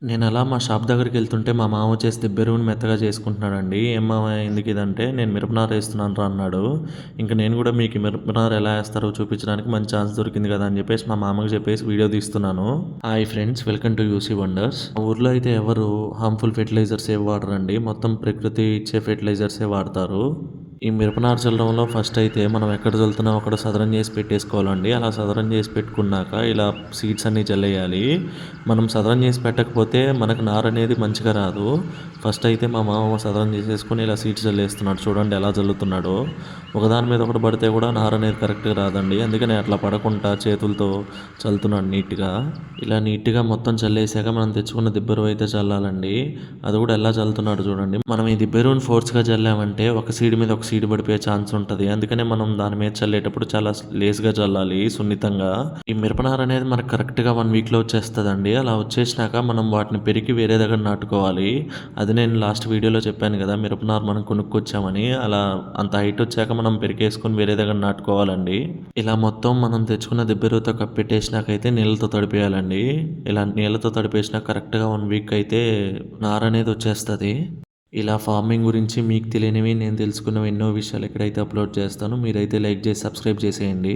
నేనలా మా షాప్ దగ్గరికెళ్తుంటే మా మామ వచ్చేసి దిబ్బెరువుని మెత్తగా చేసుకుంటున్నాడండి. "ఏం మామయ్య ఎందుకిదంటే, నేను మిరపనారేస్తున్నాను రా" అన్నాడు. ఇంక నేను గూడా మీకు ఈ మిరపనార ఎలా ఏస్తారో చూపించడానికి మంచి ఛాన్స్ దొరికింది కదా అని చెప్పేసి మా మామకి చెప్పేసి వీడియో తీస్తున్నాను. Hi friends, welcome to UC wonders. మా ఊర్లో అయితే ఎవరు హార్మ్‌ఫుల్ ఫెర్టిలైజర్స్ ఏవి వాడరండి. మొత్తం ప్రకృతి ఇచ్చే ఫెర్టిలైజర్సే వాడతారు. ఈ మిరపనారు చల్లడంలో ఫస్ట్ అయితే మనం ఎక్కడ చల్లుతున్నామో అక్కడ సదరం చేసి పెట్టేసుకోవాలండి. అలా సదరం చేసి పెట్టుకున్నాక ఇలా సీడ్స్ అన్నీ చల్లేయాలి. మనం సదరం చేసి పెట్టకపోతే మనకు నార అనేది మంచిగా రాదు. ఫస్ట్ అయితే మా మామ సదరం చేసేసుకొని ఇలా సీడ్స్ చల్లేస్తున్నాడు. చూడండి ఎలా చల్లుతున్నాడో. ఒకదాని మీద ఒకటి పడితే కూడా నార అనేది కరెక్ట్గా రాదండి. అందుకని అట్లా పడకుండా చేతులతో చల్లుతున్నాడు నీట్గా. ఇలా నీట్గా మొత్తం చల్లేసాక మనం తెచ్చుకున్న దిబ్బెరువు అయితే చల్లాలండి. అది కూడా ఎలా చల్లుతున్నాడు చూడండి. మనం ఈ దిబ్బెరువుని ఫోర్స్గా చల్లామంటే ఒక సీడ్ మీద ఒక సీడ్ పడిపోయే ఛాన్స్ ఉంటుంది. అందుకనే మనం దాని మీద చల్లేటప్పుడు చాలా లేస్గా చల్లాలి, సున్నితంగా. ఈ మిరపనార అనేది మనకు కరెక్ట్గా 1 వీక్లో వచ్చేస్తుందండి. అలా వచ్చేసినాక మనం వాటిని పెరికి వేరే దగ్గర నాటుకోవాలి. అది నేను లాస్ట్ వీడియోలో చెప్పాను కదా, మిరపనార మనం కొనుక్కొచ్చామని. అలా అంత హైట్ వచ్చాక మనం పెరికేసుకొని వేరే దగ్గర నాటుకోవాలండి. ఇలా మొత్తం మనం తెచ్చుకున్న దిబ్బెరువుతో కప్పెట్టేసినాకైతే నీళ్ళతో తడిపేయాలండి. ఇలా నీళ్ళతో తడిపేసినా కరెక్ట్గా 1 వీక్ అయితే నార అనేది వచ్చేస్తుంది. ఇలా ఫార్మింగ్ గురించి మీకు తెలియనివి, నేను తెలుసుకున్నవి ఎన్నో విషయాలు ఎక్కడైతే అప్లోడ్ చేస్తానో మీరైతే లైక్ చేసి సబ్స్క్రైబ్ చేసేయండి.